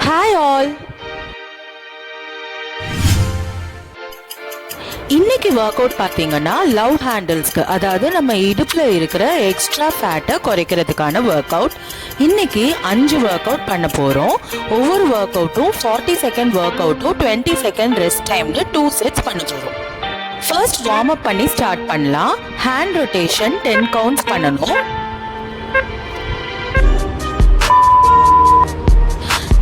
Hi all. இன்னைக்கு workout பார்த்தீங்கன்னா love ஹேண்டில்ஸ்க்கு, அதாவது நம்ம இடுப்பில் இருக்கிற எக்ஸ்ட்ரா ஃபேட்டை குறைக்கிறதுக்கான ஒர்க் அவுட். இன்னைக்கு 5 ஒர்க் அவுட் பண்ண போகிறோம். ஒவ்வொரு ஒர்க் அவுட்டும் 40 செகண்ட் ஒர்க் அவுட்டும் 20 செகண்ட் ரெஸ்ட் டைம்னு 2 செட்ஸ் பண்ண போகிறோம். ஃபர்ஸ்ட் வார்ம் அப் பண்ணி ஸ்டார்ட் பண்ணலாம். ஹேண்ட் ரொட்டேஷன் 10 கவுண்ட்ஸ் பண்ணணும்.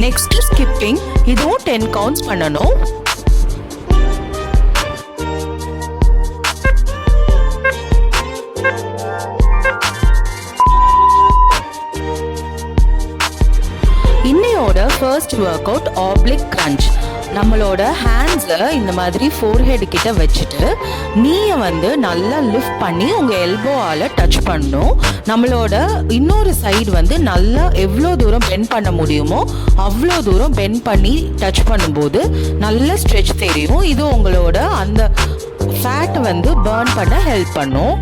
நெக்ஸ்ட் ஸ்கிப்பிங், இதுவும் 10 கவுண்ட்ஸ் பண்ணணும். இன்னையோட first work out oblique crunch. நம்மளோட ஹேண்ட்ஸை இந்த மாதிரி ஃபோர்ஹெட் கிட்ட வச்சுட்டு நீயை நல்லா லிஃப்ட் பண்ணி உங்கள் எல்போவால் டச் பண்ணணும். நம்மளோட இன்னொரு சைடு நல்லா எவ்வளோ தூரம் பெண்ட் பண்ண முடியுமோ அவ்வளோ தூரம் பெண்ட் பண்ணி டச் பண்ணும்போது நல்ல ஸ்ட்ரெச் தெரியும். இது உங்களோட அந்த ஃபேட்டை பர்ன் பண்ண ஹெல்ப் பண்ணும்.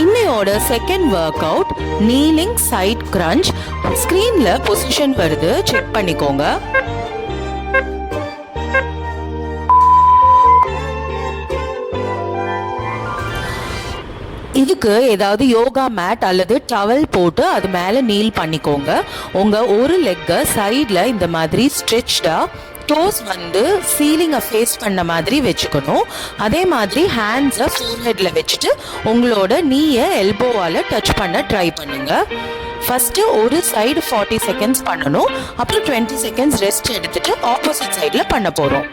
இன்னையோட second workout kneeling side crunch. ஸ்கிரீன்ல பொசிஷன் வருது, செக் பண்ணிக்கோங்க. இதுக்கு ஏதாவது யோகா மேட் அல்லது டவல் போட்டு அது மேலே நீல் பண்ணிக்கோங்க. உங்கள் ஒரு லெக்கை சைடில் இந்த மாதிரி ஸ்ட்ரெச்டா, டோஸ் சீலிங்கை ஃபேஸ் பண்ண மாதிரி வச்சுக்கணும். அதே மாதிரி ஹேண்ட்ஸை ஃபோர்ஹெட்டில் வச்சுட்டு உங்களோட நீயை எல்போவால் டச் பண்ண ட்ரை பண்ணுங்க. ஃபஸ்ட்டு ஒரு சைடு 40 செகண்ட்ஸ் பண்ணணும். அப்புறம் 20 செகண்ட்ஸ் ரெஸ்ட் எடுத்துட்டு ஆப்போசிட் சைடில் பண்ண போகிறோம்.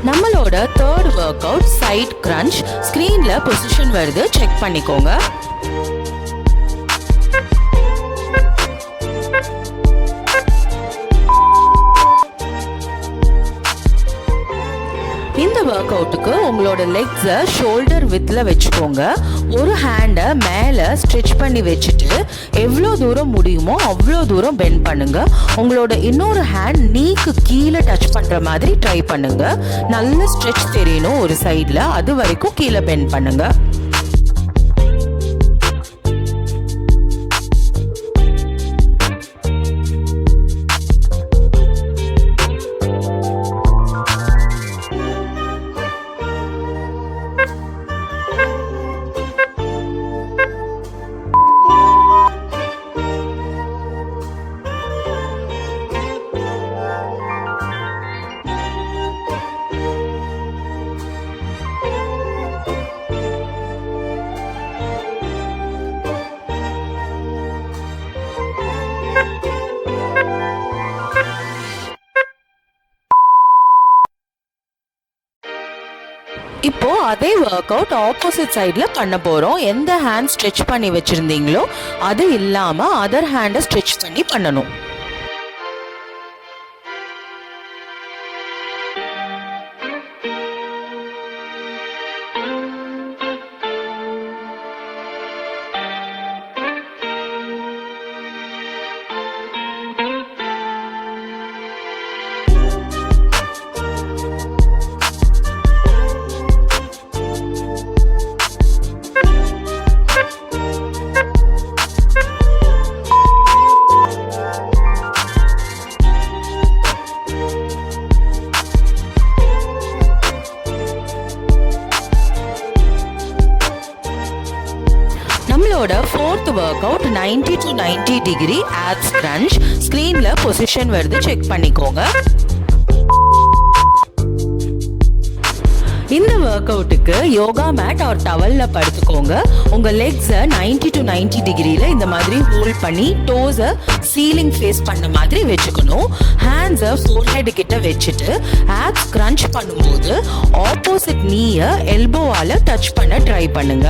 நம்மளோட third workout side crunch. ஸ்கிரீன்ல பொசிஷன் வருது, செக் பண்ணிக்கோங்க. இந்த ஒர்க் அவுட்டுக்கு உங்களோட லெக்ஸை ஷோல்டர் வித்தில் வச்சுக்கோங்க. ஒரு ஹேண்டை மேலே ஸ்ட்ரெச் பண்ணி வச்சுட்டு எவ்வளோ தூரம் முடியுமோ அவ்வளோ தூரம் பெண்ட் பண்ணுங்க. உங்களோட இன்னொரு ஹேண்ட் நீக்கு கீழே டச் பண்ணுற மாதிரி ட்ரை பண்ணுங்க. நல்ல ஸ்ட்ரெச் தெரியணும் ஒரு சைடில், அது வரைக்கும் கீழே பெண்ட் பண்ணுங்க. இப்போ அதே ஒர்க் அவுட் ஆப்போசிட் சைடில் பண்ண போகிறோம். எந்த ஹேண்ட் ஸ்ட்ரெச் பண்ணி வச்சுருந்தீங்களோ அது இல்லாமல் அதர் ஹேண்டை ஸ்ட்ரெச் பண்ணி பண்ணணும். நம்மளோட fourth work out 90 to 90 degree apps crunch. ஸ்க்ரீனில் பொசிஷன் வருது, செக் பண்ணிக்கோங்க. இந்த ஒர்க் அவுட்டுக்கு யோகா மேட் ஆர் டவலில் படுத்துக்கோங்க. உங்கள் லெக்ஸை 90 to 90 டிகிரியில் இந்த மாதிரி ஹோல்ட் பண்ணி டோஸை சீலிங் ஃபேஸ் பண்ண மாதிரி வச்சுக்கணும். ஹேண்ட்ஸை ஃபோர்ஹெட் கிட்ட வச்சுட்டு ஆப்ஸ் கிரன்ச் பண்ணும்போது ஆப்போசிட் நீயை எல்போவால் டச் பண்ண ட்ரை பண்ணுங்க.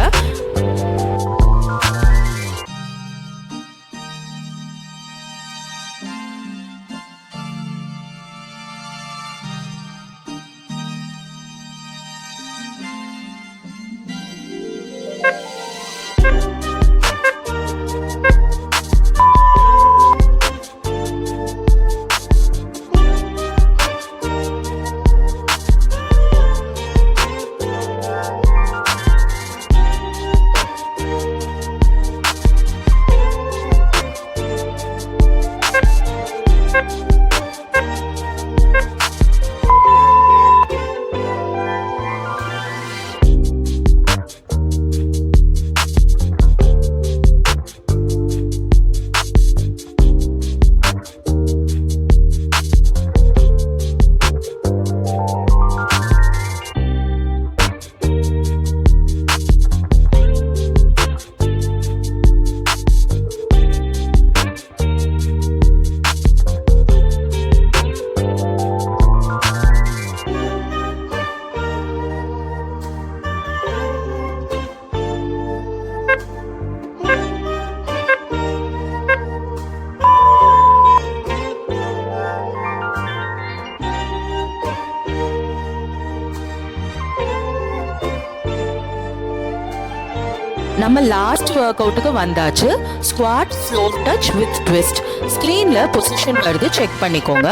நம்ம லாஸ்ட் ஒர்க் அவுட்டுக்கு வந்தாச்சு. Squat floor touch with twist. ஸ்க்ரீன்ல பொசிஷன் வருது, செக் பண்ணிக்கோங்க.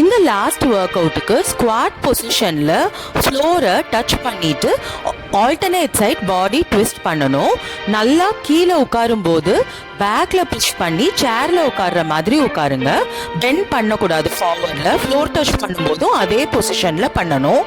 இந்த லாஸ்ட் ஒர்க் அவுட்டுக்கு ஸ்குவாட் பொசிஷன்ல ஃப்ளோரை டச் பண்ணிட்டு ஆல்டர்னேட் சைட் பாடி ட்விஸ்ட் பண்ணணும். நல்லா கீழே உட்காரும் போது பேக்ல புஷ் பண்ணி சேர்ல உட்கார்ற மாதிரி உட்காருங்க. பெண்ட் பண்ணக்கூடாது. ஃபார்வர்ட்ல ஃப்ளோர் டச் பண்ணும்போதும் அதே பொசிஷன்ல பண்ணணும்.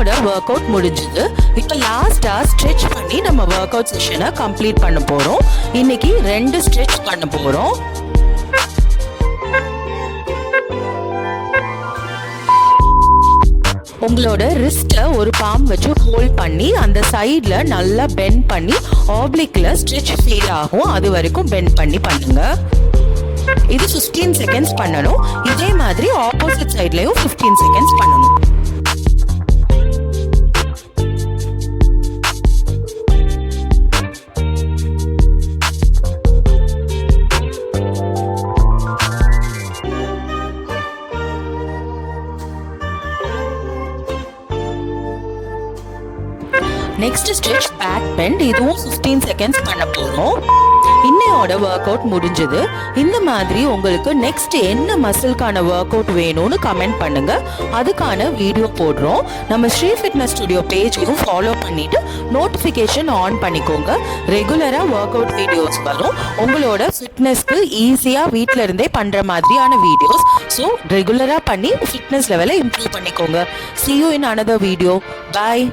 நம்மளோட ஒர்க் அவுட் முடிஞ்சது. இப்போ லாஸ்டா ஸ்ட்ரெச் பண்ணி நம்ம ஒர்க் அவுட் செஷனை கம்ப்ளீட் பண்ண போறோம். இன்னைக்கு 2 ஸ்ட்ரெச் பண்ண போறோம். உங்களோட ரிஸ்ட்டை ஒரு பாம் வச்சு ஹோல்ட் பண்ணி அந்த சைடில் நல்லா பெண்ட் பண்ணி ஆப்ளிக்கில் ஸ்ட்ரெச் ஃபீல் ஆகும், அது வரைக்கும் பெண்ட் பண்ணி பண்ணுங்க. இது 15 செகண்ட்ஸ் பண்ணணும். இதே மாதிரி ஆப்போசிட் சைட்லையும் 15 செகண்ட்ஸ் பண்ணணும். Next stretch back bend. இதுவும் 15 செகண்ட்ஸ் பண்ண போறோம். இன்னையோட ஒர்க் அவுட் முடிஞ்சது. இந்த மாதிரி உங்களுக்கு நெக்ஸ்ட் என்ன மசில்கான ஒர்க் அவுட் வேணும்னு கமெண்ட் பண்ணுங்க, அதுக்கான வீடியோ போடுறோம். நம்ம ஸ்ரீ ஃபிட்னஸ் ஸ்டுடியோ பேஜையும் ஃபாலோ பண்ணிட்டு நோட்டிஃபிகேஷன் ஆன் பண்ணிக்கோங்க. ரெகுலரா ஒர்க் அவுட் வீடியோஸ் வரும். உங்களோட ஃபிட்னஸ்க்கு ஈஸியா வீட்டில இருந்தே பண்ற மாதிரியான வீடியோஸ். ஸோ ரெகுலரா பண்ணி ஃபிட்னஸ் லெவலை இம்ப்ரூவ் பண்ணிக்கோங்க. See you in another video. Bye.